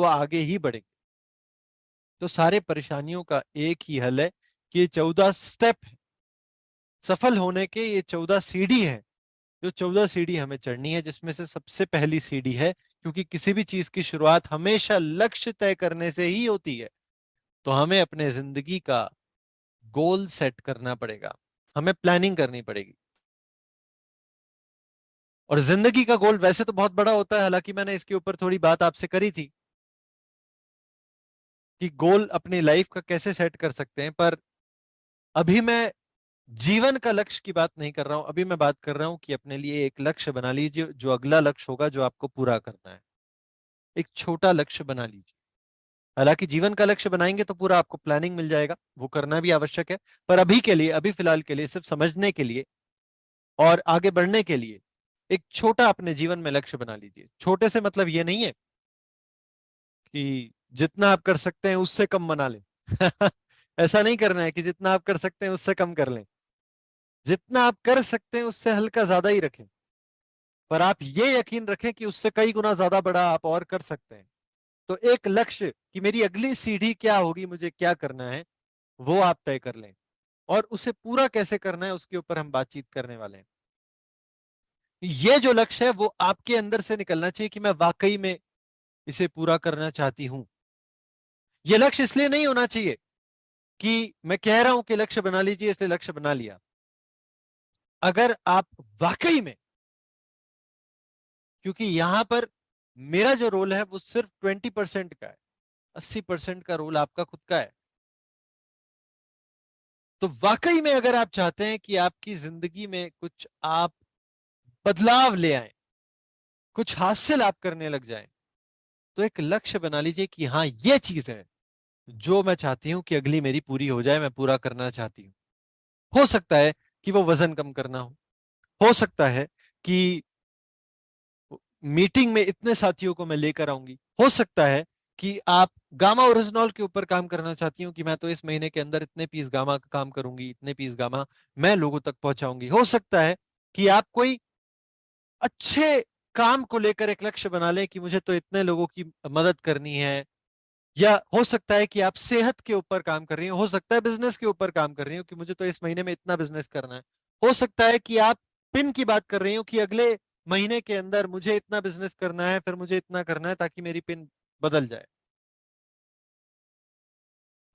वो आगे ही बढ़ेंगे। तो सारे परेशानियों का एक ही हल है कि ये 14 स्टेप है, सफल होने के ये 14 सीढ़ी है, जो 14 सीढ़ी हमें चढ़नी है, जिसमें से सबसे पहली सीढ़ी है, क्योंकि किसी भी चीज की शुरुआत हमेशा लक्ष्य तय करने से ही होती है, तो हमें अपने जिंदगी का गोल सेट करना पड़ेगा, हमें प्लानिंग करनी पड़ेगी। और जिंदगी का गोल वैसे तो बहुत बड़ा होता है, हालांकि मैंने इसके ऊपर थोड़ी बात आपसे करी थी कि गोल अपनी लाइफ का कैसे सेट कर सकते हैं, पर अभी मैं जीवन का लक्ष्य की बात नहीं कर रहा हूं। अभी मैं बात कर रहा हूं कि अपने लिए एक लक्ष्य बना लीजिए, जो अगला लक्ष्य होगा जो आपको पूरा करना है। एक छोटा लक्ष्य बना लीजिए। हालांकि जीवन का लक्ष्य बनाएंगे तो पूरा आपको प्लानिंग मिल जाएगा, वो करना भी आवश्यक है, पर अभी के लिए, अभी फिलहाल के लिए, सिर्फ समझने के लिए और आगे बढ़ने के लिए एक छोटा अपने जीवन में लक्ष्य बना लीजिए। छोटे से मतलब ये नहीं है कि जितना आप कर सकते हैं उससे कम बना लें। ऐसा नहीं करना है कि जितना आप कर सकते हैं उससे कम कर लें। जितना आप कर सकते हैं उससे हल्का ज्यादा ही रखें, पर आप ये यकीन रखें कि उससे कई गुना ज्यादा बड़ा आप और कर सकते हैं। तो एक लक्ष्य कि मेरी अगली सीढ़ी क्या होगी, मुझे क्या करना है, वो आप तय कर लें, और उसे पूरा कैसे करना है उसके ऊपर हम बातचीत करने वाले हैं। ये जो लक्ष्य है वो आपके अंदर से निकलना चाहिए कि मैं वाकई में इसे पूरा करना चाहती हूं। यह लक्ष्य इसलिए नहीं होना चाहिए कि मैं कह रहा हूं कि लक्ष्य बना लीजिए इसलिए लक्ष्य बना लिया। अगर आप वाकई में, क्योंकि यहां पर मेरा जो रोल है वो सिर्फ 20% का है, 80% का रोल आपका खुद का है। तो वाकई में अगर आप चाहते हैं कि आपकी जिंदगी में कुछ आप बदलाव ले आए, कुछ हासिल आप करने लग जाएं, तो एक लक्ष्य बना लीजिए कि हाँ ये चीज है जो मैं चाहती हूं कि अगली मेरी पूरी हो जाए, मैं पूरा करना चाहती हूँ। हो सकता है कि वो वजन कम करना हो सकता है कि मीटिंग में इतने साथियों को मैं लेकर आऊंगी, हो सकता है कि आप गामा ओरिजिनॉल के ऊपर काम करना चाहती हूँ कि मैं तो इस महीने के अंदर इतने पीस गामा का काम करूंगी, इतने पीस गामा मैं लोगों तक पहुंचाऊंगी। हो सकता है कि आप कोई अच्छे काम को लेकर एक लक्ष्य बना लें कि मुझे तो इतने लोगों की मदद करनी है। या हो सकता है कि आप सेहत के ऊपर काम कर रही हो सकता है बिजनेस के ऊपर काम कर रही हो कि मुझे तो इस महीने में इतना बिजनेस करना है। हो सकता है कि आप पिन की बात कर रही हो कि अगले महीने के अंदर मुझे इतना बिजनेस करना है, फिर मुझे इतना करना है ताकि मेरी पिन बदल जाए।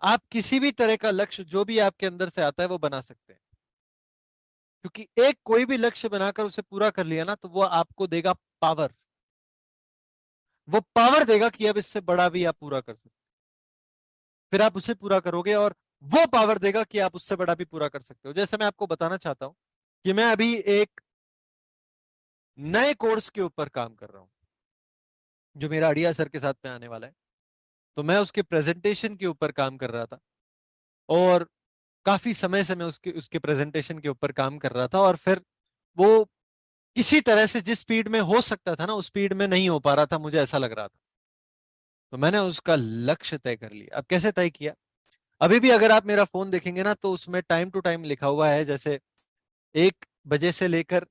आप किसी भी तरह का लक्ष्य जो भी आपके अंदर से आता है वो बना सकते हैं, क्योंकि एक कोई भी लक्ष्य बनाकर उसे पूरा कर लिया ना तो वो आपको देगा पावर। वो पावर देगा कि अब इससे बड़ा भी आप पूरा कर सकते, फिर आप उसे पूरा करोगे, और वो पावर देगा कि आप उससे बड़ा भी पूरा कर सकते हो। जैसे मैं आपको बताना चाहता हूं कि मैं अभी एक नए कोर्स के ऊपर काम कर रहा हूं जो मेरा अड़िया सर के साथ में आने वाला है। तो मैं उसके प्रेजेंटेशन के ऊपर काम कर रहा था, और काफी समय से मैं उसके उसके प्रेजेंटेशन के ऊपर काम कर रहा था, और फिर वो किसी तरह से जिस स्पीड में हो सकता था ना उस स्पीड में नहीं हो पा रहा था, मुझे ऐसा लग रहा था। तो मैंने उसका लक्ष्य तय कर लिया। अब कैसे तय किया? अभी भी अगर आप मेरा फोन देखेंगे ना तो उसमें टाइम टू टाइम लिखा हुआ है, जैसे 1 बजे से लेकर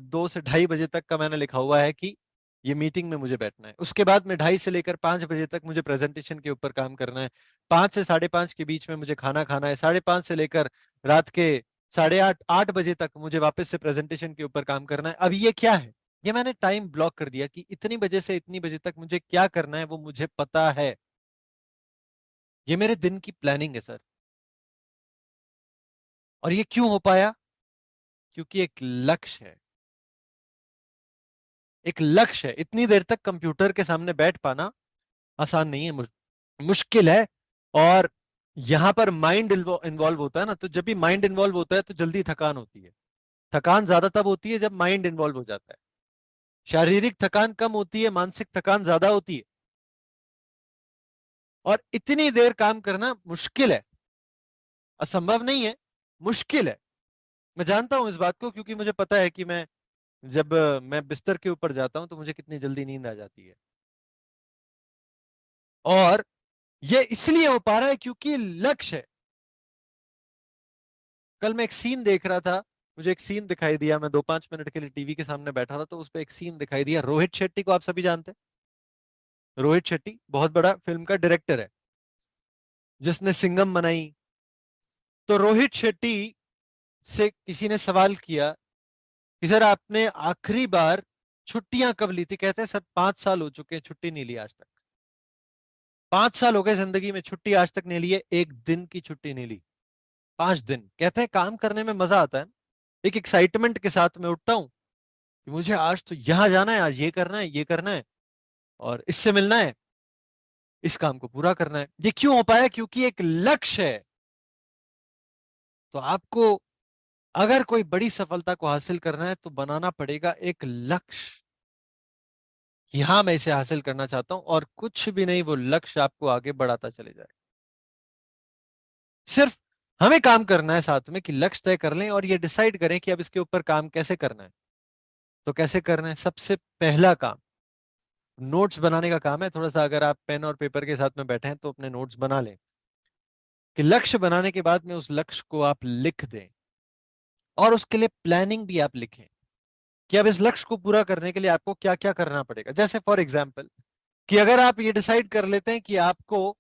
2 से ढाई बजे तक का मैंने लिखा हुआ है कि ये मीटिंग में मुझे बैठना है। उसके बाद में 2:30 से लेकर 5 बजे तक मुझे प्रेजेंटेशन के ऊपर काम करना है। 5 से 5:30 के बीच में मुझे खाना खाना है। 5:30 से लेकर रात के 8:30 8 बजे तक मुझे वापस से प्रेजेंटेशन के ऊपर काम करना है। अब ये क्या है? ये मैंने टाइम ब्लॉक कर दिया कि इतनी बजे से इतनी बजे तक मुझे क्या करना है वो मुझे पता है। ये मेरे दिन की प्लानिंग है सर। और ये क्यों हो पाया? क्योंकि एक लक्ष्य है। एक लक्ष्य है। इतनी देर तक कंप्यूटर के सामने बैठ पाना आसान नहीं है, मुश्किल है। और यहां पर माइंड इन्वॉल्व होता है ना, तो जब भी माइंड इन्वॉल्व होता है तो जल्दी थकान होती है। थकान ज्यादा तब होती है जब माइंड इन्वॉल्व हो जाता है। शारीरिक थकान कम होती है, मानसिक थकान ज्यादा होती है। और इतनी देर काम करना मुश्किल है, असंभव नहीं है, मुश्किल है। मैं जानता हूं इस बात को, क्योंकि मुझे पता है कि जब मैं बिस्तर के ऊपर जाता हूं तो मुझे कितनी जल्दी नींद आ जाती है। और ये इसलिए हो पा रहा है क्योंकि लक्ष्य है। कल मैं एक सीन देख रहा था, मुझे एक सीन दिखाई दिया, मैं 2-5 मिनट के लिए टीवी के सामने बैठा था, तो उस पर एक सीन दिखाई दिया। रोहित शेट्टी को आप सभी जानते हैं। रोहित शेट्टी बहुत बड़ा फिल्म का डायरेक्टर है, जिसने सिंघम बनाई। तो रोहित शेट्टी से किसी ने सवाल किया कि सर आपने आखिरी बार छुट्टियां कब ली थी? कहते हैं सर 5 साल हो चुके हैं, छुट्टी नहीं ली आज तक। 5 साल हो गए जिंदगी में, छुट्टी आज तक नहीं ली है, एक दिन की छुट्टी नहीं ली। 5 दिन। कहते हैं काम करने में मजा आता है, एक एक्साइटमेंट के साथ में उठता हूं कि मुझे आज तो यहां जाना है, आज ये करना है, ये करना है, और इससे मिलना है, इस काम को पूरा करना है। ये क्यों हो पाया? क्योंकि एक लक्ष्य है। तो आपको अगर कोई बड़ी सफलता को हासिल करना है तो बनाना पड़ेगा एक लक्ष्य कि हाँ मैं इसे हासिल करना चाहता हूं, और कुछ भी नहीं, वो लक्ष्य आपको आगे बढ़ाता चले जाए। सिर्फ हमें काम करना है साथ में कि लक्ष्य तय कर लें और ये डिसाइड करें कि अब इसके ऊपर काम कैसे करना है। तो कैसे करना है? सबसे पहला काम नोट्स बनाने का काम है। थोड़ा सा अगर आप पेन और पेपर के साथ में बैठे हैं तो अपने नोट्स बना लें, कि लक्ष्य बनाने के बाद में उस लक्ष्य को आप लिख दें, और उसके लिए प्लानिंग भी आप लिखें कि अब इस लक्ष्य को पूरा करने के लिए आपको क्या क्या करना पड़ेगा। जैसे फॉर एग्जाम्पल कि अगर आप ये डिसाइड कर लेते हैं कि आपको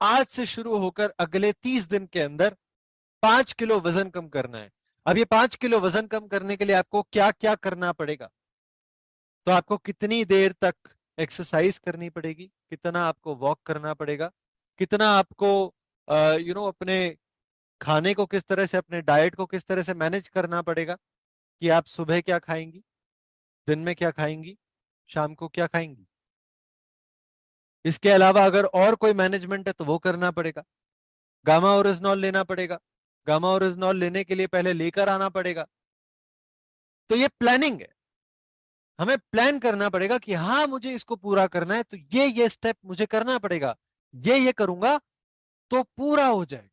आज से शुरू होकर अगले 30 दिन के अंदर 5 किलो वजन कम करना है। अब ये 5 किलो वजन कम करने के लिए आपको क्या क्या करना पड़ेगा? तो आपको कितनी देर तक एक्सरसाइज करनी पड़ेगी, कितना आपको वॉक करना पड़ेगा, कितना आपको अपने खाने को किस तरह से, अपने डाइट को किस तरह से मैनेज करना पड़ेगा, कि आप सुबह क्या खाएंगी, दिन में क्या खाएंगी, शाम को क्या खाएंगी। इसके अलावा अगर और कोई मैनेजमेंट है तो वो करना पड़ेगा। गामा ओरिजिनॉल लेना पड़ेगा, गामा ओरिजिनॉल लेने के लिए पहले लेकर आना पड़ेगा। तो ये प्लानिंग है। हमें प्लान करना पड़ेगा कि हाँ मुझे इसको पूरा करना है, तो ये स्टेप मुझे करना पड़ेगा, ये करूंगा तो पूरा हो जाएगा।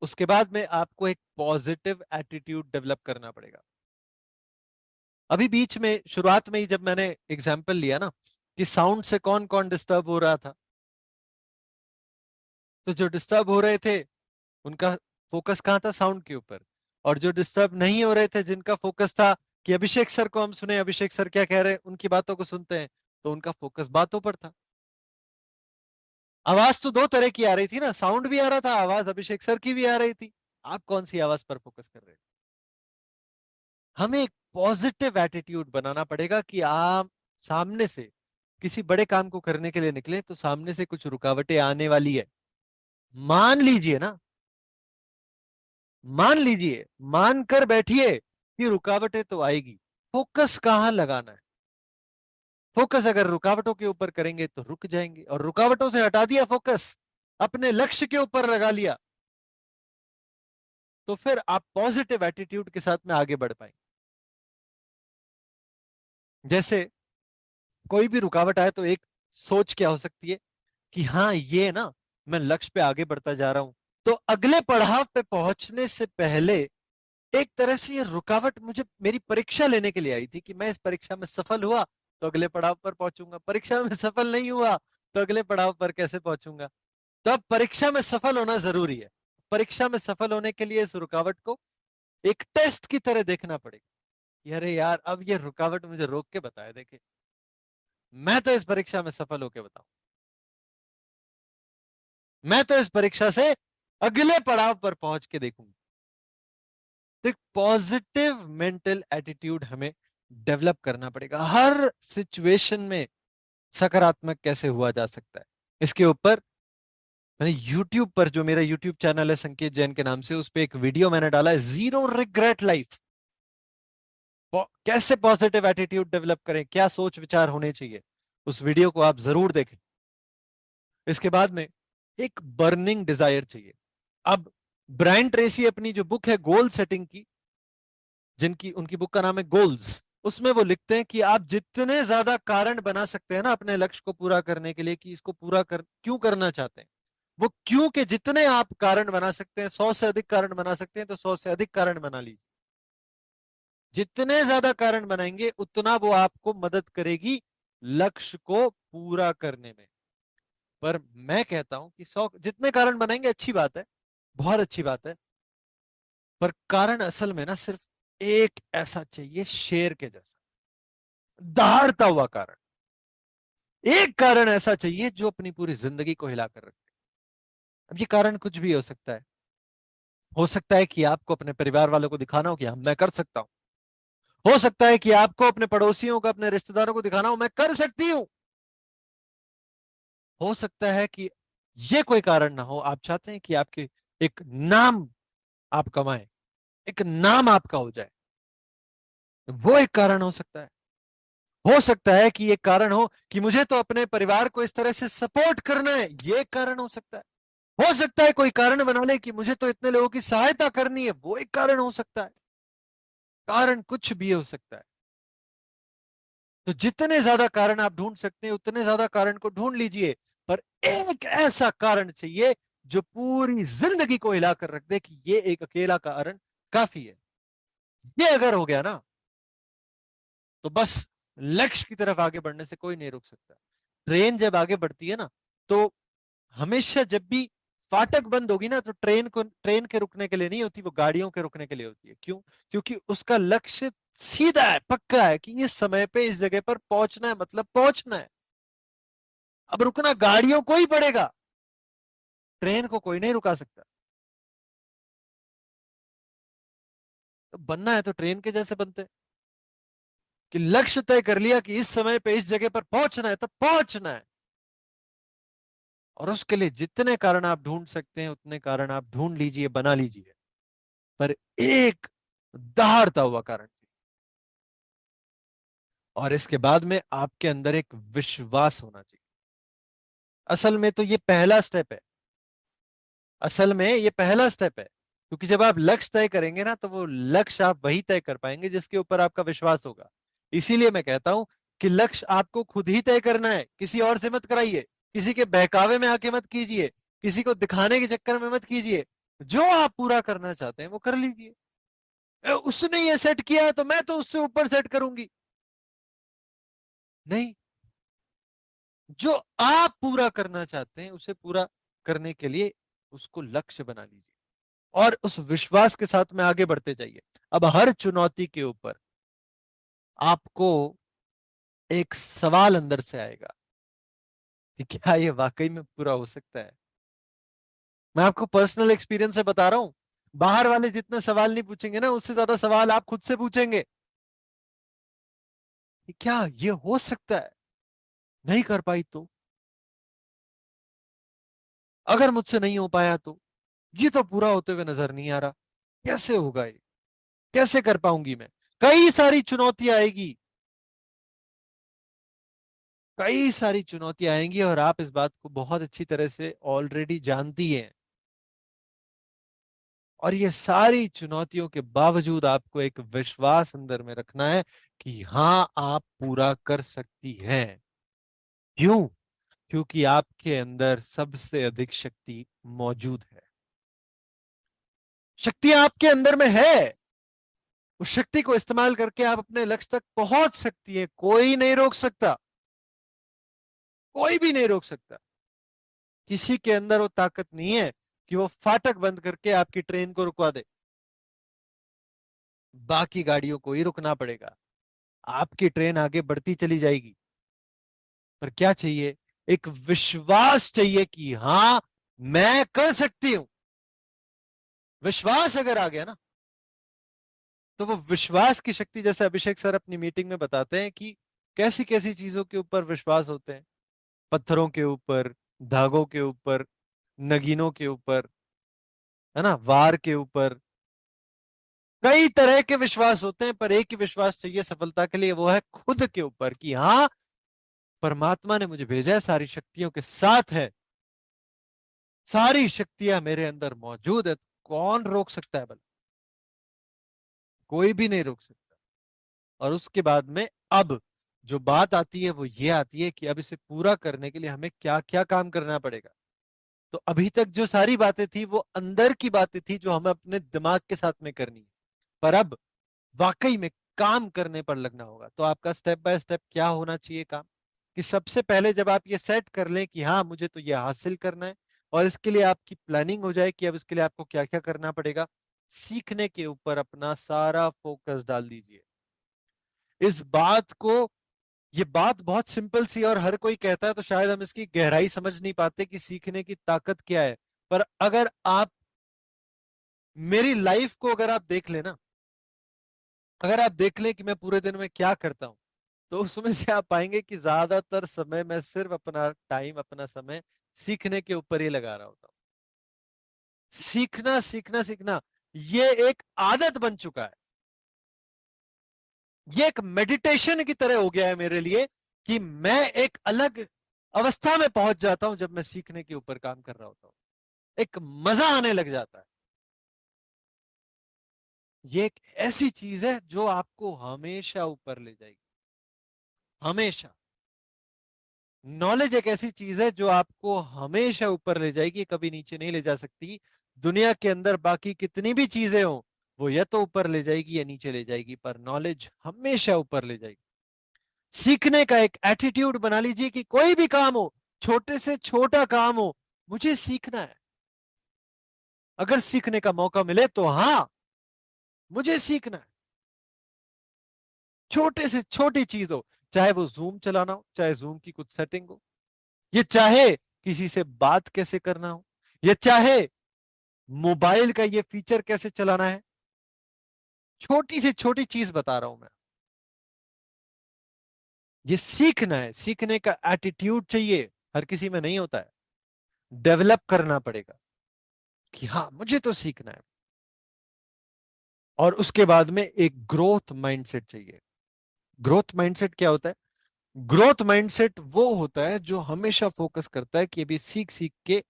उसके बाद में आपको एक पॉजिटिव एटीट्यूड डेवलप करना पड़ेगा। अभी बीच में शुरुआत में ही जब मैंने एग्जाम्पल लिया ना कि साउंड से कौन कौन डिस्टर्ब हो रहा था, तो जो डिस्टर्ब हो रहे थे उनका फोकस कहाँ था? साउंड के ऊपर। और जो डिस्टर्ब नहीं हो रहे थे, जिनका फोकस था कि अभिषेक सर को हम सुने, अभिषेक सर क्या कह रहे हैं, उनकी बातों को सुनते हैं, तो उनका फोकस बातों पर था। आवाज तो दो तरह की आ रही थी ना, साउंड भी आ रहा था, आवाज अभिषेक सर की भी आ रही थी। आप कौन सी आवाज पर फोकस कर रहे हैं? हमें एक पॉजिटिव एटीट्यूड बनाना पड़ेगा कि आप सामने से किसी बड़े काम को करने के लिए निकले तो सामने से कुछ रुकावटें आने वाली है। मान लीजिए ना, मान लीजिए, मान कर बैठिए कि रुकावटें तो आएगी। फोकस कहां लगाना है? फोकस अगर रुकावटों के ऊपर करेंगे तो रुक जाएंगे, और रुकावटों से हटा दिया फोकस, अपने लक्ष्य के ऊपर लगा लिया, तो फिर आप पॉजिटिव एटीट्यूड के साथ में आगे बढ़ पाएंगे। जैसे कोई भी रुकावट आए तो एक सोच क्या हो सकती है कि हाँ ये ना, मैं लक्ष्य पे आगे बढ़ता जा रहा हूं, तो अगले पड़ाव पे पहुंचने से पहले एक तरह से ये रुकावट मुझे मेरी परीक्षा लेने के लिए आई थी कि मैं इस परीक्षा में सफल हुआ तो अगले पड़ाव पर पहुंचूंगा, परीक्षा में सफल नहीं हुआ तो अगले पड़ाव पर कैसे पहुंचूंगा। तो अब परीक्षा में सफल होना जरूरी है। परीक्षा में सफल होने के लिए इस रुकावट को एक टेस्ट की तरह देखना पड़ेगा कि अरे यार अब ये रुकावट मुझे रोक के बताए, देखे मैं तो इस परीक्षा में सफल होके बताऊं, मैं तो इस परीक्षा से अगले पड़ाव पर पहुंच के देखूंगा। तो एक पॉजिटिव मेंटल एटीट्यूड हमें डेवलप करना पड़ेगा। हर सिचुएशन में सकारात्मक कैसे हुआ जा सकता है, इसके ऊपर मैंने YouTube पर, जो मेरा YouTube चैनल है संकेत जैन के नाम से, उस पर एक वीडियो मैंने डाला है, जीरो रिग्रेट लाइफ। कैसे पॉजिटिव एटीट्यूड डेवलप करें, क्या सोच विचार होने चाहिए, उस वीडियो को आप जरूर देखें। इसके बाद में एक बर्निंग डिजायर चाहिए। अब ब्रायन ट्रेसी अपनी जो बुक है गोल सेटिंग की, जिनकी उनकी बुक का नाम है गोल्स, उसमें वो लिखते हैं कि आप जितने ज्यादा कारण बना सकते हैं ना अपने लक्ष्य को पूरा करने के लिए, कि इसको पूरा कर क्यों करना चाहते हैं, वो क्यों के जितने आप कारण बना सकते हैं, 100 से अधिक कारण बना सकते हैं तो 100 से अधिक कारण बना लीजिए। जितने ज्यादा कारण बनाएंगे उतना वो आपको मदद करेगी लक्ष्य को पूरा करने में। पर मैं कहता हूं कि 100 जितने कारण बनाएंगे अच्छी बात है, बहुत अच्छी बात है, पर कारण असल में ना सिर्फ एक ऐसा चाहिए शेर के जैसा, दहाड़ता हुआ कारण। एक कारण ऐसा चाहिए जो अपनी पूरी जिंदगी को हिलाकर रखे। अब ये कारण कुछ भी हो सकता है। हो सकता है कि आपको अपने परिवार वालों को दिखाना हो कि हम मैं कर सकता हूं। हो सकता है कि आपको अपने पड़ोसियों को, अपने रिश्तेदारों को दिखाना हो मैं कर सकती हूं। हो सकता है कि ये कोई कारण ना हो, आप चाहते हैं कि आपके एक नाम आप कमाएं, एक नाम आपका हो जाए, वो एक कारण हो सकता है। हो सकता है कि ये कारण हो कि मुझे तो अपने परिवार को इस तरह से सपोर्ट करना है, ये एक कारण हो सकता है। हो सकता है कोई कारण बना ले कि मुझे तो इतने लोगों की सहायता करनी है, वो एक कारण हो सकता है। कारण कुछ भी हो सकता है। तो जितने ज्यादा कारण आप ढूंढ सकते हैं उतने ज्यादा कारण को ढूंढ लीजिए, पर एक ऐसा कारण चाहिए जो पूरी जिंदगी को हिलाकर रख दे कि ये एक अकेला कारण काफी है। ये अगर हो गया ना, तो बस लक्ष्य की तरफ आगे बढ़ने से कोई नहीं रोक सकता। ट्रेन जब आगे बढ़ती है ना, तो हमेशा जब भी फाटक बंद होगी ना, तो ट्रेन के रुकने के लिए नहीं होती, वो गाड़ियों के रुकने के लिए होती है। क्यों? क्योंकि उसका लक्ष्य सीधा है, पक्का है कि इस समय पे इस जगह पर पहुंचना है, मतलब पहुंचना है। अब रुकना गाड़ियों को ही पड़ेगा, ट्रेन को कोई नहीं रुका सकता। तो बनना है तो ट्रेन के जैसे बनते हैं कि लक्ष्य तय कर लिया कि इस समय पे इस जगह पर पहुंचना है तो पहुंचना है। और उसके लिए जितने कारण आप ढूंढ सकते हैं उतने कारण आप ढूंढ लीजिए, बना लीजिए, पर एक दहाड़ता हुआ कारण। और इसके बाद में आपके अंदर एक विश्वास होना चाहिए। असल में तो ये पहला स्टेप है। असल में ये पहला स्टेप है, क्योंकि जब आप लक्ष्य तय करेंगे ना, तो वो लक्ष्य आप वही तय कर पाएंगे जिसके ऊपर आपका विश्वास होगा। इसीलिए मैं कहता हूं कि लक्ष्य आपको खुद ही तय करना है, किसी और से मत कराइए, किसी के बहकावे में आके मत कीजिए, किसी को दिखाने के चक्कर में मत कीजिए। जो आप पूरा करना चाहते हैं वो कर लीजिए। उसने ये सेट किया है तो मैं तो उससे ऊपर सेट करूंगी, नहीं। जो आप पूरा करना चाहते हैं उसे पूरा करने के लिए उसको लक्ष्य बना लीजिए, और उस विश्वास के साथ में आगे बढ़ते जाइए। अब हर चुनौती के ऊपर आपको एक सवाल अंदर से आएगा कि क्या ये वाकई में पूरा हो सकता है। मैं आपको पर्सनल एक्सपीरियंस से बता रहा हूं। बाहर वाले जितने सवाल नहीं पूछेंगे ना, उससे ज्यादा सवाल आप खुद से पूछेंगे कि क्या ये हो सकता है, नहीं कर पाई तो, अगर मुझसे नहीं हो पाया तो, ये तो पूरा होते हुए नजर नहीं आ रहा, कैसे होगा ये, कैसे कर पाऊंगी मैं। कई सारी चुनौतियां आएगी, कई सारी चुनौतियां आएंगी, और आप इस बात को बहुत अच्छी तरह से ऑलरेडी जानती हैं। और ये सारी चुनौतियों के बावजूद आपको एक विश्वास अंदर में रखना है कि हाँ आप पूरा कर सकती हैं। क्यों? क्योंकि आपके अंदर सबसे अधिक शक्ति मौजूद है। शक्ति आपके अंदर में है। उस शक्ति को इस्तेमाल करके आप अपने लक्ष्य तक पहुंच सकती है, कोई नहीं रोक सकता, कोई भी नहीं रोक सकता। किसी के अंदर वो ताकत नहीं है कि वो फाटक बंद करके आपकी ट्रेन को रुकवा दे। बाकी गाड़ियों को ही रुकना पड़ेगा, आपकी ट्रेन आगे बढ़ती चली जाएगी। पर क्या चाहिए? एक विश्वास चाहिए कि हाँ मैं कर सकती हूं। विश्वास अगर आ गया ना, तो वो विश्वास की शक्ति, जैसे अभिषेक सर अपनी मीटिंग में बताते हैं कि कैसी कैसी चीजों के ऊपर विश्वास होते हैं। पत्थरों के ऊपर, धागों के ऊपर, नगीनों के ऊपर, है ना, वार के ऊपर। कई तरह के विश्वास होते हैं, पर एक ही विश्वास चाहिए सफलता के लिए, वो है खुद के ऊपर कि हाँ परमात्मा ने मुझे भेजा है, सारी शक्तियों के साथ है, सारी शक्तियां मेरे अंदर मौजूद है। कौन रोक सकता है? भला कोई भी नहीं रोक सकता। और उसके बाद में अब जो बात आती है वो ये आती है कि अब इसे पूरा करने के लिए हमें क्या क्या काम करना पड़ेगा। तो अभी तक जो सारी बातें थी वो अंदर की बातें थी जो हमें अपने दिमाग के साथ में करनी है, पर अब वाकई में काम करने पर लगना होगा। तो आपका स्टेप बाय स्टेप क्या होना चाहिए काम, कि सबसे पहले जब आप ये सेट कर लें कि हाँ मुझे तो ये हासिल करना है, और इसके लिए आपकी प्लानिंग हो जाए कि अब इसके लिए आपको क्या क्या करना पड़ेगा, सीखने के ऊपर अपना सारा फोकस डाल दीजिए। इस बात को ये बात बहुत सिंपल सी और हर कोई कहता है, तो शायद हम इसकी गहराई समझ नहीं पाते कि सीखने की ताकत क्या है। पर अगर आप मेरी लाइफ को अगर आप देख लेना, अगर आप देख लें कि मैं पूरे दिन में क्या करता हूं, तो उसमें से आप पाएंगे कि ज्यादातर समय मैं सिर्फ अपना टाइम, अपना समय सीखने के ऊपर ही लगा रहा होता हूं। सीखना सीखना सीखना, ये एक आदत बन चुका है। ये एक मेडिटेशन की तरह हो गया है मेरे लिए, कि मैं एक अलग अवस्था में पहुंच जाता हूं जब मैं सीखने के ऊपर काम कर रहा होता हूं। एक मजा आने लग जाता है। ये एक ऐसी चीज है जो आपको हमेशा ऊपर ले जाएगी, हमेशा। नॉलेज एक ऐसी चीज है जो आपको हमेशा ऊपर ले जाएगी, कभी नीचे नहीं ले जा सकती। दुनिया के अंदर बाकी कितनी भी चीजें हो, वो या तो ऊपर ले जाएगी या नीचे ले जाएगी, पर नॉलेज हमेशा ऊपर ले जाएगी। सीखने का एक एटीट्यूड बना लीजिए कि कोई भी काम हो, छोटे से छोटा काम हो, मुझे सीखना है। अगर सीखने का मौका मिले तो हाँ, मुझे सीखना है। छोटे से छोटी चीज हो, चाहे वो जूम चलाना हो, चाहे जूम की कुछ सेटिंग हो, ये चाहे किसी से बात कैसे करना हो, ये चाहे मोबाइल का ये फीचर कैसे चलाना है, छोटी से छोटी चीज बता रहा हूं मैं। ये सीखना है, सीखने का एटीट्यूड चाहिए, हर किसी में नहीं होता है। डेवलप करना पड़ेगा कि हाँ, मुझे तो सीखना है। और उसके बाद में एक ग्रोथ माइंडसेट चाहिए। ग्रोथ माइंडसेट क्या होता है? ग्रोथ माइंडसेट वो होता है जो हमेशा फोकस करता है कि अभी सीख सीख के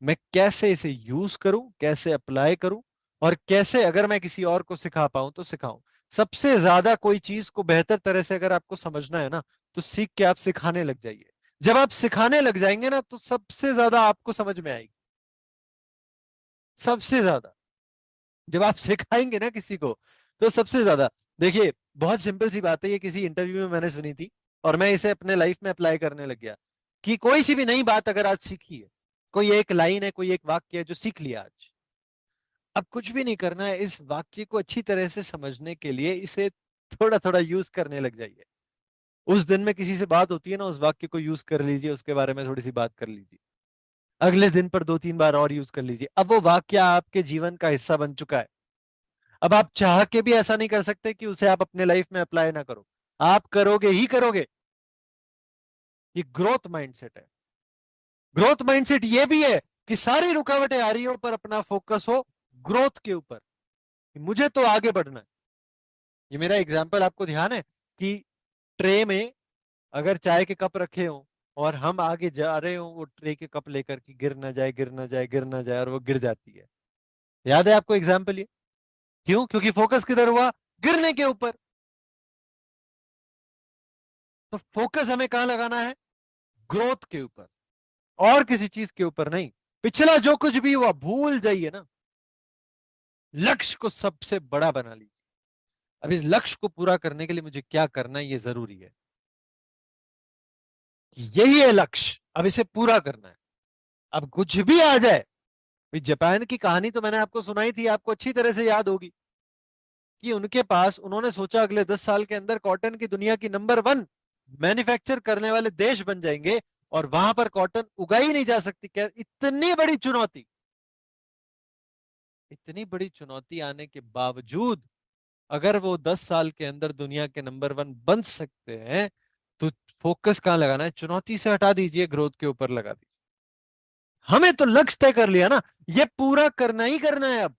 मैं कैसे इसे यूज करूं, कैसे अप्लाई करूं, और कैसे अगर मैं किसी और को सिखा पाऊं तो सिखाऊं। सबसे ज्यादा कोई चीज को बेहतर तरह से अगर आपको समझना है ना, तो सीख के आप सिखाने लग जाइए। जब आप सिखाने लग जाएंगे ना, तो सबसे ज्यादा आपको समझ में आएगी। सबसे ज्यादा जब आप सिखाएंगे ना किसी को, तो सबसे ज्यादा। देखिए, बहुत सिंपल सी बात है, ये किसी इंटरव्यू में मैंने सुनी थी, और मैं इसे अपने लाइफ में अप्लाई करने लग गया। कि कोई सी भी नई बात अगर आज सीखी है, कोई एक लाइन है, कोई एक वाक्य है जो सीख लिया आज, अब कुछ भी नहीं करना है, इस वाक्य को अच्छी तरह से समझने के लिए इसे थोड़ा थोड़ा यूज करने लग जाइए। उस दिन में किसी से बात होती है ना, उस वाक्य को यूज कर लीजिए, उसके बारे में थोड़ी सी बात कर लीजिए। अगले दिन पर दो तीन बार और यूज कर लीजिए। अब वो वाक्य आपके जीवन का हिस्सा बन चुका है। अब आप चाह के भी ऐसा नहीं कर सकते कि उसे आप अपने लाइफ में अप्लाई ना करो। आप करोगे ही करोगे। ये ग्रोथ माइंडसेट है। ग्रोथ माइंडसेट ये भी है कि सारी रुकावटें आ रही हो, पर अपना फोकस हो ग्रोथ के ऊपर, कि मुझे तो आगे बढ़ना है। ये मेरा एग्जाम्पल आपको ध्यान है कि ट्रे में अगर चाय के कप रखे हो, और हम आगे जा रहे हो वो ट्रे के कप लेकर, कि गिर ना जाए, गिर ना जाए, गिर ना जाए, और वो गिर जाती है। याद है आपको एग्जाम्पल ये? क्यों? क्योंकि फोकस किधर हुआ? गिरने के ऊपर। तो फोकस हमें कहां लगाना है? ग्रोथ के ऊपर, और किसी चीज के ऊपर नहीं। पिछला जो कुछ भी हुआ भूल जाइए ना। लक्ष्य को सबसे बड़ा बना लीजिए। अब इस लक्ष्य को पूरा करने के लिए मुझे क्या करना है, ये जरूरी है। यही है लक्ष्य, अब इसे पूरा करना है। अब कुछ भी आ जाए। भाई, जापान की कहानी तो मैंने आपको सुनाई थी, आपको अच्छी तरह से याद होगी। कि उनके पास, उन्होंने सोचा अगले 10 साल के अंदर कॉटन की दुनिया की नंबर 1 मैन्युफैक्चर करने वाले देश बन जाएंगे, और वहां पर कॉटन उगाई नहीं जा सकती। क्या इतनी बड़ी चुनौती! इतनी बड़ी चुनौती आने के बावजूद, अगर वो 10 साल के अंदर दुनिया के नंबर 1 बन सकते हैं, तो फोकस कहां लगाना है? चुनौती से हटा दीजिए, ग्रोथ के ऊपर लगा दीजिए। हमें तो लक्ष्य तय कर लिया ना, ये पूरा करना ही करना है अब।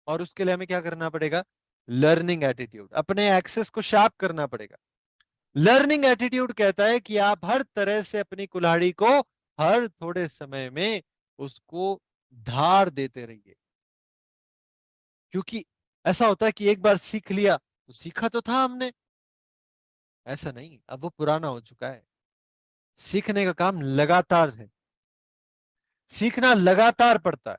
और उसके लिए हमें क्या करना पड़ेगा? लर्निंग एटीट्यूड, अपने एक्सेस को शार्प करना पड़ेगा। लर्निंग एटीट्यूड कहता है कि आप हर तरह से अपनी कुल्हाड़ी को हर थोड़े समय में उसको धार देते रहिए। क्योंकि ऐसा होता है कि एक बार सीख लिया तो सीखा तो था हमने, ऐसा नहीं, अब वो पुराना हो चुका है। सीखने का काम लगातार है। सीखना लगातार पड़ता है।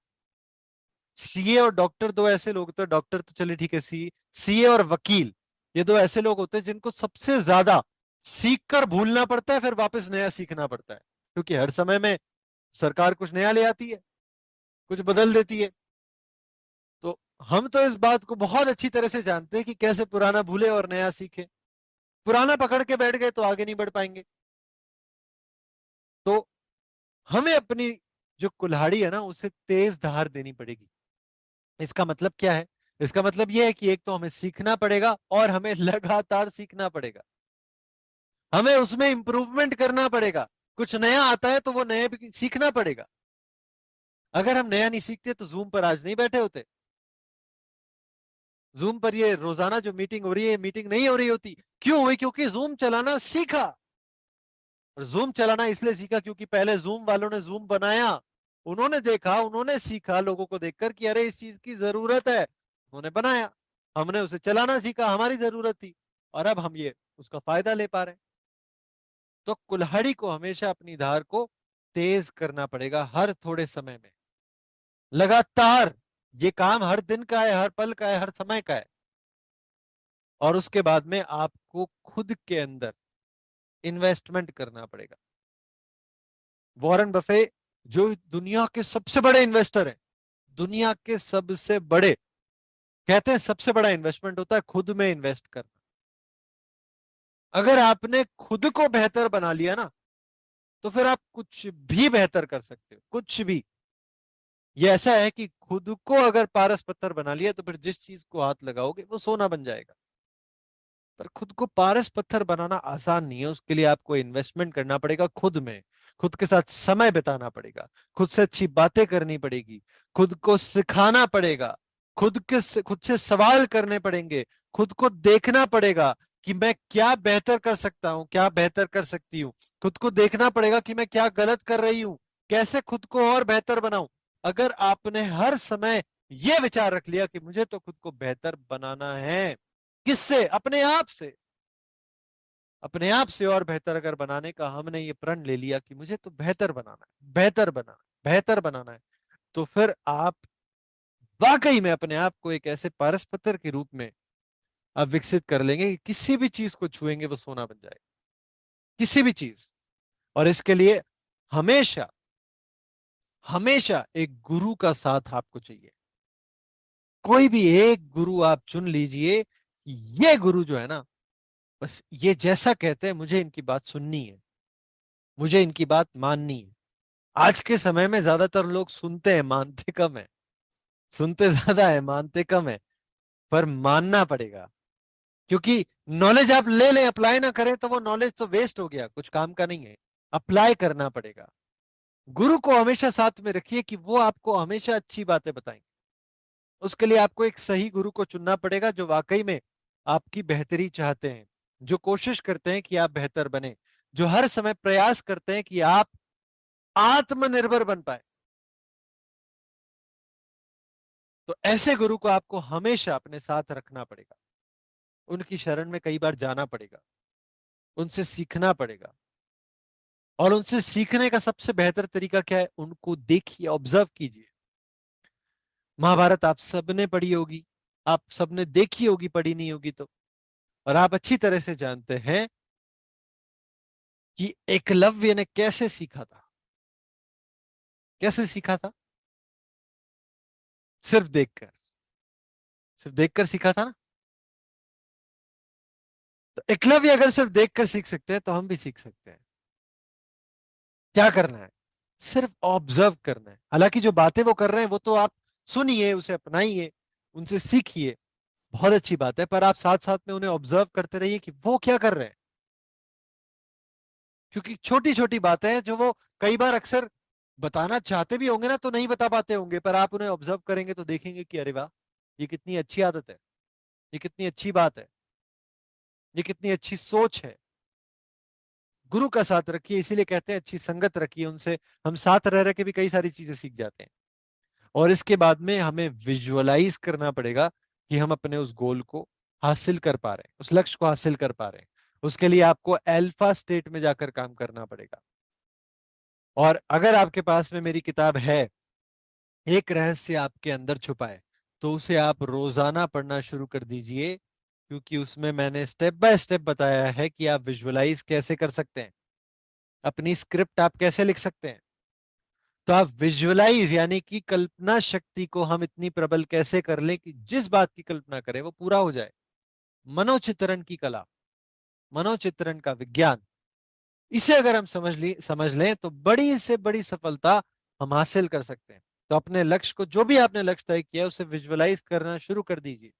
सीए और डॉक्टर दो ऐसे लोग होते हैं, डॉक्टर तो चलिए ठीक है, सीए और वकील, ये दो ऐसे लोग होते हैं जिनको सबसे ज्यादा सीख कर भूलना पड़ता है, फिर वापस नया सीखना पड़ता है। क्योंकि हर समय में सरकार कुछ नया ले आती है, कुछ बदल देती है। तो हम तो इस बात को बहुत अच्छी तरह से जानते हैं कि कैसे पुराना भूले और नया सीखे। पुराना पकड़ के बैठ गए तो आगे नहीं बढ़ पाएंगे। तो हमें अपनी जो कुल्हाड़ी है ना उसे तेज धार देनी पड़ेगी। इसका मतलब क्या है? इसका मतलब यह है कि एक तो हमें सीखना पड़ेगा और हमें लगातार सीखना पड़ेगा। हमें उसमें इंप्रूवमेंट करना पड़ेगा। कुछ नया आता है तो वो नया भी सीखना पड़ेगा। अगर हम नया नहीं सीखते तो जूम पर आज नहीं बैठे होते। जूम पर ये रोजाना जो मीटिंग हो रही है, मीटिंग नहीं हो रही होती। क्यों हुई? क्योंकि जूम चलाना सीखा। और जूम चलाना इसलिए सीखा क्योंकि पहले जूम वालों ने जूम बनाया, उन्होंने देखा, उन्होंने सीखा लोगों को देखकर कि अरे इस चीज की जरूरत है, उन्होंने बनाया, हमने उसे चलाना सीखा, हमारी जरूरत थी, और अब हम ये उसका फायदा ले पा रहे हैं। तो कुल्हाड़ी को हमेशा अपनी धार को तेज करना पड़ेगा हर थोड़े समय में, लगातार। ये काम हर दिन का है, हर पल का है, हर समय का है। और उसके बाद में आपको खुद के अंदर इन्वेस्टमेंट करना पड़ेगा। वॉरेन बफे जो दुनिया के सबसे बड़े इन्वेस्टर हैं, दुनिया के सबसे बड़े, कहते हैं सबसे बड़ा इन्वेस्टमेंट होता है खुद में इन्वेस्ट करना। अगर आपने खुद को बेहतर बना लिया ना, तो फिर आप कुछ भी बेहतर कर सकते हो, कुछ भी। ये ऐसा है कि खुद को अगर पारस पत्थर बना लिया तो फिर जिस चीज को हाथ लगाओगे वो सोना बन जाएगा। पर खुद को पारस पत्थर बनाना आसान नहीं है। उसके लिए आपको इन्वेस्टमेंट करना पड़ेगा खुद में, खुद के साथ समय बिताना पड़ेगा, खुद से अच्छी बातें करनी पड़ेगी, खुद को सिखाना पड़ेगा, खुद से सवाल करने पड़ेंगे, खुद को देखना पड़ेगा कि मैं क्या बेहतर कर सकता हूं, क्या बेहतर कर सकती हूँ। खुद को देखना पड़ेगा कि मैं क्या गलत कर रही हूं, कैसे खुद को और बेहतर बनाऊं। अगर आपने हर समय यह विचार रख लिया कि मुझे तो खुद को बेहतर बनाना है, किससे? अपने आप से। अपने आप से और बेहतर अगर बनाने का हमने ये प्रण ले लिया कि मुझे तो बेहतर बनाना है, बेहतर बनाना है, बेहतर बनाना है, तो फिर आप वाकई में अपने आप को एक ऐसे पारस पत्थर के रूप में आप विकसित कर लेंगे कि किसी भी चीज को छुएंगे वो सोना बन जाएगा, किसी भी चीज। और इसके लिए हमेशा हमेशा एक गुरु का साथ आपको चाहिए। कोई भी एक गुरु आप चुन लीजिए। ये गुरु जो है ना, बस ये जैसा कहते हैं मुझे इनकी बात सुननी है, मुझे इनकी बात माननी है। आज के समय में ज्यादातर लोग सुनते हैं, मानते कम है। सुनते ज्यादा है, मानते कम है। पर मानना पड़ेगा, क्योंकि नॉलेज आप ले लें, अप्लाई ना करें तो वो नॉलेज तो वेस्ट हो गया, कुछ काम का नहीं है। अप्लाई करना पड़ेगा। गुरु को हमेशा साथ में रखिए कि वो आपको हमेशा अच्छी बातें बताएंगे। उसके लिए आपको एक सही गुरु को चुनना पड़ेगा जो वाकई में आपकी बेहतरी चाहते हैं, जो कोशिश करते हैं कि आप बेहतर बने, जो हर समय प्रयास करते हैं कि आप आत्मनिर्भर बन पाए। तो ऐसे गुरु को आपको हमेशा अपने साथ रखना पड़ेगा। उनकी शरण में कई बार जाना पड़ेगा, उनसे सीखना पड़ेगा। और उनसे सीखने का सबसे बेहतर तरीका क्या है? उनको देखिए, ऑब्जर्व कीजिए। महाभारत आप सबने पढ़ी होगी, आप सबने देखी होगी, पढ़ी नहीं होगी तो। और आप अच्छी तरह से जानते हैं कि एकलव्य ने कैसे सीखा था। कैसे सीखा था? सिर्फ देखकर, सिर्फ देखकर सीखा था ना। तो एकलव्य अगर सिर्फ देखकर सीख सकते हैं तो हम भी सीख सकते हैं। क्या करना है? सिर्फ ऑब्जर्व करना है। हालांकि जो बातें वो कर रहे हैं वो तो आप सुनिए, उसे अपनाइए, उनसे सीखिए, बहुत अच्छी बात है। पर आप साथ साथ में उन्हें ऑब्जर्व करते रहिए कि वो क्या कर रहे हैं। क्योंकि छोटी छोटी बातें हैं जो वो कई बार अक्सर बताना चाहते भी होंगे ना तो नहीं बता पाते होंगे, पर आप उन्हें ऑब्जर्व करेंगे तो देखेंगे कि अरे वाह, ये कितनी अच्छी आदत है, ये कितनी अच्छी बात है, ये कितनी अच्छी सोच है। गुरु का साथ रखिए, इसीलिए कहते हैं अच्छी संगत रखिए उनसे। हम साथ रह रह के भी कई सारी चीजें सीख जाते हैं। और इसके बाद में हमें विजुअलाइज करना पड़ेगा कि हम अपने उस गोल को हासिल कर पा रहे हैं, उस लक्ष्य को हासिल कर पा रहे हैं। उसके लिए आपको अल्फा स्टेट में जाकर काम करना पड़ेगा। और अगर आपके पास में मेरी किताब है, एक रहस्य आपके अंदर छुपा है, तो उसे आप रोजाना पढ़ना शुरू कर दीजिए। क्योंकि उसमें मैंने स्टेप बाय स्टेप बताया है कि आप विजुअलाइज कैसे कर सकते हैं, अपनी स्क्रिप्ट आप कैसे लिख सकते हैं। तो आप विजुअलाइज यानी कि कल्पना शक्ति को हम इतनी प्रबल कैसे कर लें कि जिस बात की कल्पना करें वो पूरा हो जाए। मनोचित्रण की कला, मनोचित्रण का विज्ञान, इसे अगर हम समझ लें तो बड़ी से बड़ी सफलता हम हासिल कर सकते हैं। तो अपने लक्ष्य को, जो भी आपने लक्ष्य तय किया, उसे विजुअलाइज करना शुरू कर दीजिए।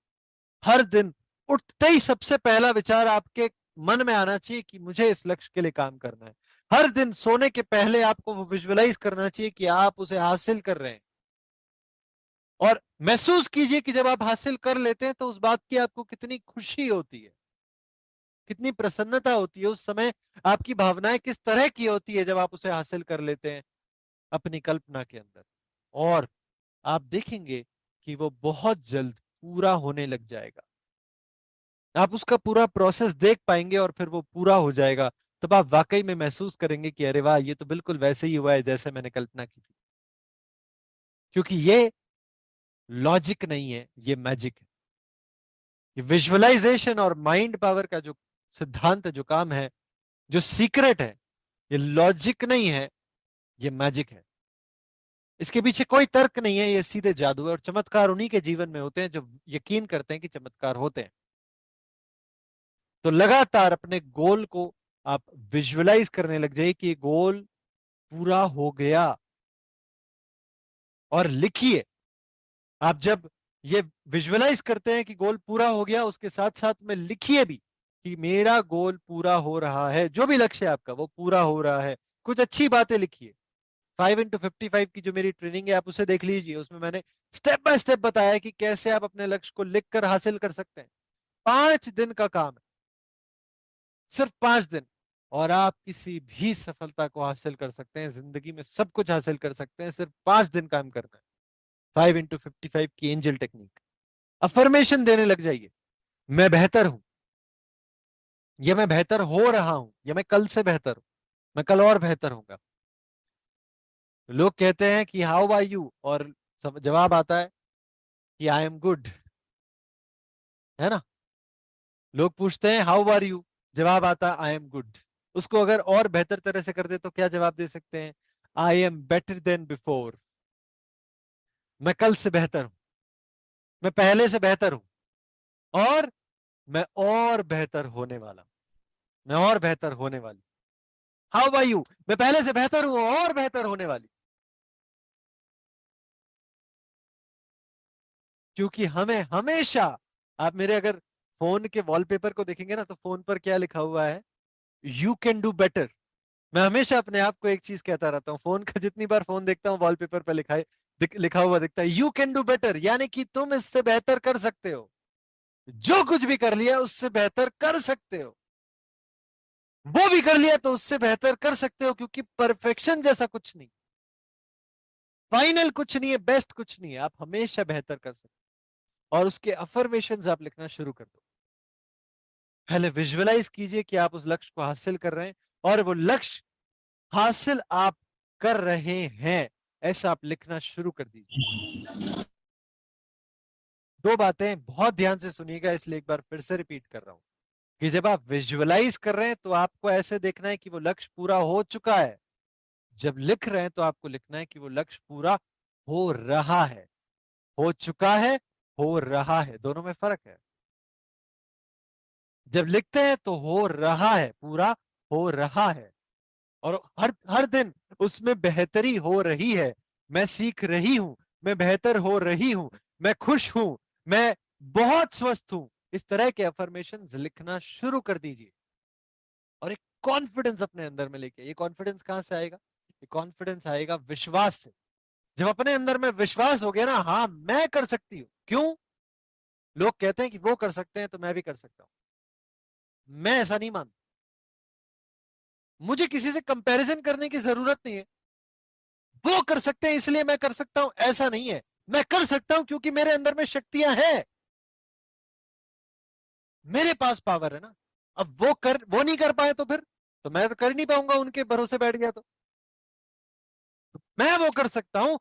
हर दिन उठते ही सबसे पहला विचार आपके मन में आना चाहिए कि मुझे इस लक्ष्य के लिए काम करना है। हर दिन सोने के पहले आपको वो विजुअलाइज करना चाहिए कि आप उसे हासिल कर रहे हैं। और महसूस कीजिए कि जब आप हासिल कर लेते हैं तो उस बात की आपको कितनी खुशी होती है, कितनी प्रसन्नता होती है उस समय। आपकी भावनाएं किस तरह की होती है जब आप उसे हासिल कर लेते हैं अपनी कल्पना के अंदर। और आप देखेंगे कि वो बहुत जल्द पूरा होने लग जाएगा। आप उसका पूरा प्रोसेस देख पाएंगे और फिर वो पूरा हो जाएगा। तब आप वाकई में महसूस करेंगे कि अरे वाह, ये तो बिल्कुल वैसे ही हुआ है जैसे मैंने कल्पना की थी। क्योंकि ये लॉजिक नहीं है, ये मैजिक है। ये विजुअलाइजेशन और माइंड पावर का जो सिद्धांत है, जो काम है, जो सीक्रेट है, ये लॉजिक नहीं है, ये मैजिक है। इसके पीछे कोई तर्क नहीं है, ये सीधे जादू है। और चमत्कार उन्हीं के जीवन में होते हैं जो यकीन करते हैं कि चमत्कार होते हैं। तो लगातार अपने गोल को आप विजुअलाइज करने लग जाइए कि ये गोल पूरा हो गया, और लिखिए। आप जब ये विजुअलाइज करते हैं कि गोल पूरा हो गया, उसके साथ साथ में लिखिए भी कि मेरा गोल पूरा हो रहा है। जो भी लक्ष्य है आपका वो पूरा हो रहा है। कुछ अच्छी बातें लिखिए। 5x55 की जो मेरी ट्रेनिंग है, आप उसे देख लीजिए। उसमें मैंने स्टेप बाय स्टेप बताया है कि कैसे आप अपने लक्ष्य को लिखकर हासिल कर सकते हैं। 5 दिन का काम है, सिर्फ 5 दिन, और आप किसी भी सफलता को हासिल कर सकते हैं। जिंदगी में सब कुछ हासिल कर सकते हैं, सिर्फ 5 दिन काम करना है। 5x55 की एंजल टेक्निक। अफर्मेशन देने लग जाइए। मैं बेहतर हूं, या मैं बेहतर हो रहा हूं, या मैं कल से बेहतर हूं, मैं कल और बेहतर होऊंगा। लोग कहते हैं कि हाउ आर यू, और जवाब आता है कि आई एम गुड, है ना। लोग पूछते हैं हाउ आर यू, जवाब आता है आई एम गुड। उसको अगर और बेहतर तरह से कर दे तो क्या जवाब दे सकते हैं? I am better than before. मैं कल से बेहतर हूं, मैं पहले से बेहतर हूं, और मैं और बेहतर होने वाला, मैं और बेहतर होने वाली। हाउ आर यू, मैं पहले से बेहतर हूं और बेहतर होने वाली। क्योंकि हमें हमेशा, आप मेरे अगर फोन के वॉलपेपर को देखेंगे ना, तो फोन पर क्या लिखा हुआ है? You can do better. मैं हमेशा अपने आप को एक चीज कहता रहता हूँ। फोन का जितनी बार फोन देखता हूँ, वॉलपेपर पर लिखा हुआ दिखता है, यू कैन डू बेटर, यानी कि तुम इससे बेहतर कर सकते हो। जो कुछ भी कर लिया उससे बेहतर कर सकते हो। वो भी कर लिया तो उससे बेहतर कर सकते हो, क्योंकि परफेक्शन जैसा कुछ नहीं, फाइनल कुछ नहीं है, बेस्ट कुछ नहीं है। आप हमेशा बेहतर कर सकते हो। और उसके अफर्मेशन आप लिखना शुरू कर दो। पहले विजुअलाइज कीजिए कि आप उस लक्ष्य को हासिल कर रहे हैं, और वो लक्ष्य हासिल आप कर रहे हैं, ऐसा आप लिखना शुरू कर दीजिए। दो बातें बहुत ध्यान से सुनिएगा, इसलिए एक बार फिर से रिपीट कर रहा हूं कि जब आप विजुअलाइज कर रहे हैं तो आपको ऐसे देखना है कि वो लक्ष्य पूरा हो चुका है। जब लिख रहे हैं तो आपको लिखना है कि वो लक्ष्य पूरा हो रहा है। हो चुका है, हो रहा है, दोनों में फर्क है। जब लिखते हैं तो हो रहा है, पूरा हो रहा है, और हर हर दिन उसमें बेहतरी हो रही है। मैं सीख रही हूं, मैं बेहतर हो रही हूं, मैं खुश हूं, मैं बहुत स्वस्थ हूं। इस तरह के अफर्मेशंस लिखना शुरू कर दीजिए, और एक कॉन्फिडेंस अपने अंदर में लेके। ये कॉन्फिडेंस कहां से आएगा? ये कॉन्फिडेंस आएगा विश्वास से। जब अपने अंदर में विश्वास हो गया ना, हाँ मैं कर सकती हूँ। क्यों? लोग कहते हैं कि वो कर सकते हैं तो मैं भी कर सकता हूं। मैं ऐसा नहीं मानता। मुझे किसी से कंपैरिजन करने की जरूरत नहीं है। वो कर सकते हैं इसलिए मैं कर सकता हूं, ऐसा नहीं है। मैं कर सकता हूं क्योंकि मेरे अंदर में शक्तियां हैं, मेरे पास पावर है ना। अब वो नहीं कर पाए तो फिर तो मैं तो कर नहीं पाऊंगा, उनके भरोसे बैठ गया तो मैं वो कर सकता हूं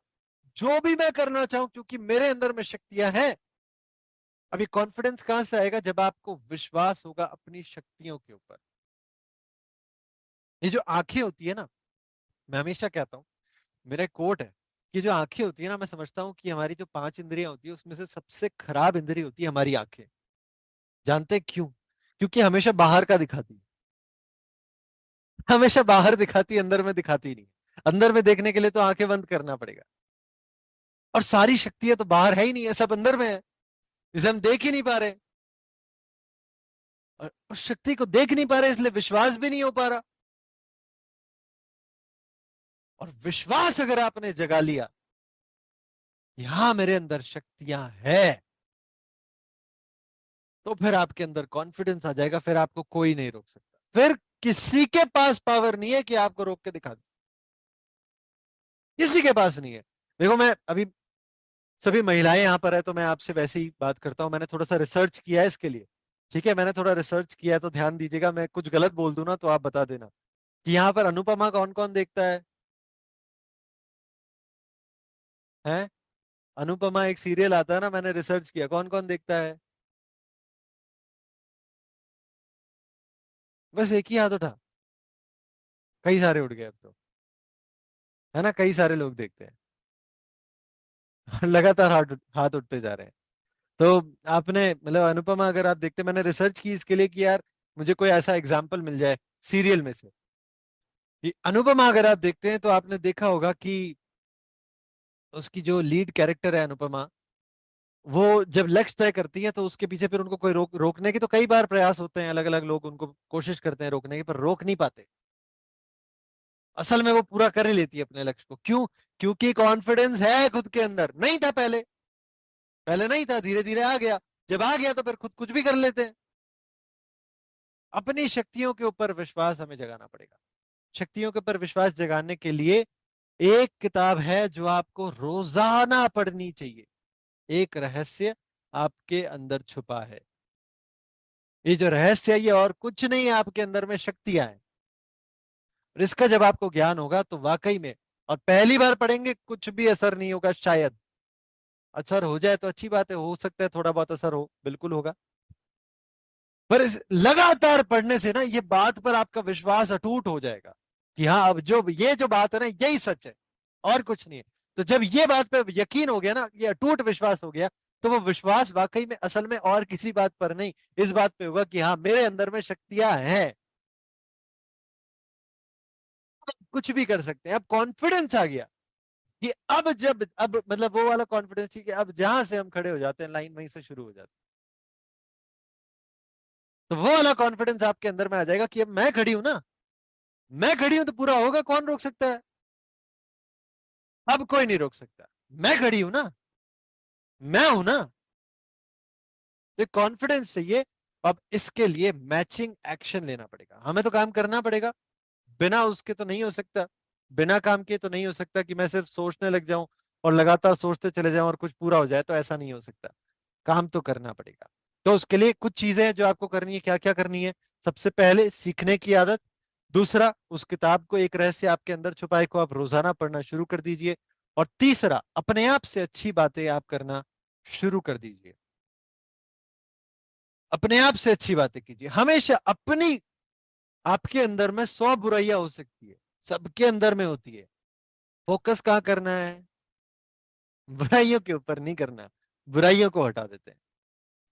जो भी मैं करना चाहूं, क्योंकि मेरे अंदर में शक्तियां हैं। अब ये कॉन्फिडेंस कहां से आएगा? जब आपको विश्वास होगा अपनी शक्तियों के ऊपर। ये जो आंखें होती है ना, मैं हमेशा कहता हूं, मेरा एक कोट है कि जो आंखें होती है ना, मैं समझता हूँ कि हमारी जो 5 इंद्रियां होती है उसमें से सबसे खराब इंद्रिय होती है हमारी आंखें। जानते हैं क्यों? क्योंकि हमेशा बाहर का दिखाती है, हमेशा बाहर दिखाती है, अंदर में दिखाती नहीं। अंदर में देखने के लिए तो आंखें बंद करना पड़ेगा। और सारी शक्तियां तो बाहर है ही नहीं है, सब अंदर में है, जिसे हम देख ही नहीं पा रहे। और उस शक्ति को देख नहीं पा रहे, इसलिए विश्वास भी नहीं हो पा रहा। और विश्वास अगर आपने जगा लिया, यहां मेरे अंदर शक्तियां है, तो फिर आपके अंदर कॉन्फिडेंस आ जाएगा, फिर आपको कोई नहीं रोक सकता। फिर किसी के पास पावर नहीं है कि आपको रोक के दिखा दे, किसी के पास नहीं है। देखो, मैं अभी सभी महिलाएं यहां पर है, तो मैं आपसे वैसे ही बात करता हूं। मैंने थोड़ा सा रिसर्च किया है इसके लिए, ठीक है? मैंने थोड़ा रिसर्च किया है, तो ध्यान दीजिएगा, मैं कुछ गलत बोल दूं ना तो आप बता देना। कि यहाँ पर अनुपमा कौन कौन देखता है? अनुपमा एक सीरियल आता है ना, मैंने रिसर्च किया, कौन कौन देखता है? बस एक ही हाथ उठा, कई सारे उठ गए अब तो, है ना? कई सारे लोग देखते हैं। लगातार हाथ हाथ उठते जा रहे हैं। तो आपने मतलब अनुपमा अगर आप देखते, मैंने रिसर्च की इसके लिए कि यार मुझे कोई ऐसा एग्जाम्पल मिल जाए सीरियल में से कि अनुपमा अगर आप देखते हैं, तो आपने देखा होगा कि उसकी जो लीड कैरेक्टर है अनुपमा, वो जब लक्ष्य तय करती है तो उसके पीछे फिर उनको कोई रोकने के तो कई बार प्रयास होते हैं, अलग अलग लोग उनको कोशिश करते हैं रोकने की, पर रोक नहीं पाते। असल में वो पूरा कर ही लेती है अपने लक्ष्य को। क्यों? क्योंकि कॉन्फिडेंस है खुद के अंदर, नहीं था पहले, पहले नहीं था, धीरे धीरे आ गया। जब आ गया तो फिर खुद कुछ भी कर लेते हैं। अपनी शक्तियों के ऊपर विश्वास हमें जगाना पड़ेगा। शक्तियों के ऊपर विश्वास जगाने के लिए एक किताब है जो आपको रोजाना पढ़नी चाहिए। एक रहस्य आपके अंदर छुपा है। ये जो रहस्य है, ये और कुछ नहीं है, आपके अंदर में शक्तियां हैं। और इसका जब आपको ज्ञान होगा तो वाकई में, और पहली बार पढ़ेंगे कुछ भी असर नहीं होगा, शायद असर हो जाए तो अच्छी बात है, हो सकता है थोड़ा बहुत असर हो, बिल्कुल होगा। पर इस लगातार पढ़ने से ना, ये बात पर आपका विश्वास अटूट हो जाएगा कि हाँ, अब जो ये जो बात है ना, यही सच है, और कुछ नहीं है। तो जब ये बात पे यकीन हो गया ना, ये अटूट विश्वास हो गया, तो वो विश्वास वाकई में असल में और किसी बात पर नहीं, इस बात पे होगा कि हाँ, मेरे अंदर में शक्तियां हैं, कुछ भी कर सकते हैं। अब कॉन्फिडेंस आ गया कि अब मतलब वो वाला कॉन्फिडेंस, ठीक है, अब जहां से हम खड़े हो जाते हैं, लाइन वहीं से शुरू हो जाती है। तो वो वाला कॉन्फिडेंस आपके अंदर में आ जाएगा कि अब मैं खड़ी हूं ना, मैं खड़ी हूं तो पूरा होगा, कौन रोक सकता है? अब कोई नहीं रोक सकता, मैं खड़ी हूं ना, मैं हूं ना। तो कॉन्फिडेंस चाहिए। अब इसके लिए मैचिंग एक्शन लेना पड़ेगा, हमें तो काम करना पड़ेगा। बिना उसके तो नहीं हो सकता, बिना काम के तो नहीं हो सकता कि मैं सिर्फ सोचने लग जाऊं और लगातार सोचते चले जाऊं और कुछ पूरा हो जाए, तो ऐसा नहीं हो सकता। काम तो करना पड़ेगा। तो उसके लिए कुछ चीजें हैं जो आपको करनी है। क्या क्या करनी है? सबसे पहले सीखने की आदत। दूसरा, उस किताब को, एक रहस्य आपके अंदर छुपाए को आप रोजाना पढ़ना शुरू कर दीजिए। और तीसरा, अपने आप से अच्छी बातें आप करना शुरू कर दीजिए। अपने आप से अच्छी बातें कीजिए हमेशा। अपनी, आपके अंदर में 100 बुराइयां हो सकती है, सबके अंदर में होती है। फोकस कहाँ करना है? बुराइयों के ऊपर नहीं करना, बुराइयों को हटा देते हैं।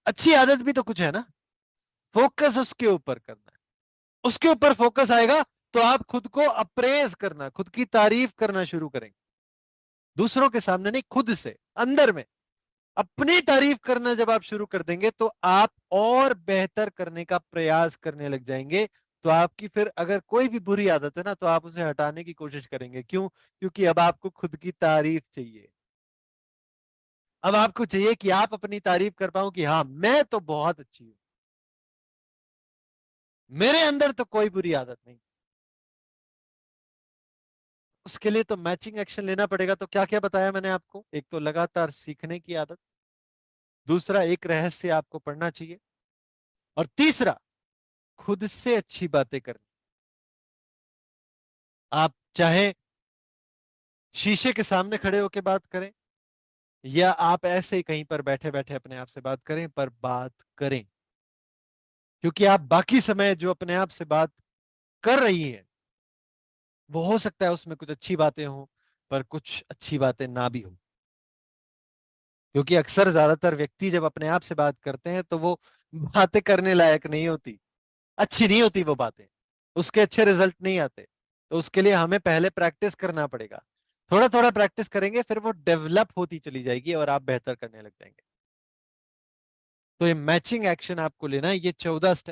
अच्छी आदत भी तो कुछ है ना, फोकस उसके ऊपर करना है। उसके ऊपर फोकस आएगा तो आप खुद को अप्रेज करना, खुद की तारीफ करना शुरू करेंगे। दूसरों के सामने नहीं, खुद से अंदर में अपनी तारीफ करना जब आप शुरू कर देंगे, तो आप और बेहतर करने का प्रयास करने लग जाएंगे। तो आपकी फिर अगर कोई भी बुरी आदत है ना, तो आप उसे हटाने की कोशिश करेंगे। क्यों? क्योंकि अब आपको खुद की तारीफ चाहिए। अब आपको चाहिए कि आप अपनी तारीफ कर पाओ कि हाँ, मैं तो बहुत अच्छी हूं, मेरे अंदर तो कोई बुरी आदत नहीं। उसके लिए तो मैचिंग एक्शन लेना पड़ेगा। तो क्या क्या बताया मैंने आपको? एक तो लगातार सीखने की आदत, दूसरा एक रहस्य आपको पढ़ना चाहिए, और तीसरा खुद से अच्छी बातें करनी। आप चाहे शीशे के सामने खड़े होकर बात करें, या आप ऐसे ही कहीं पर बैठे बैठे अपने आप से बात करें, पर बात करें। क्योंकि आप बाकी समय जो अपने आप से बात कर रही हैं, वो हो सकता है उसमें कुछ अच्छी बातें हों, पर कुछ अच्छी बातें ना भी हो। क्योंकि अक्सर ज्यादातर व्यक्ति जब अपने आप से बात करते हैं, तो वो बातें करने लायक नहीं होती, अच्छी नहीं होती वो बातें, उसके अच्छे रिजल्ट नहीं आते। तो उसके लिए हमें पहले प्रैक्टिस करना पड़ेगा। थोड़ा थोड़ा प्रैक्टिस करेंगे, फिर वो डेवलप होती चली जाएगी और आप बेहतर करने लग जाएंगे। तो ये मैचिंग एक्शन आपको लेना है, ये 14 स्टेप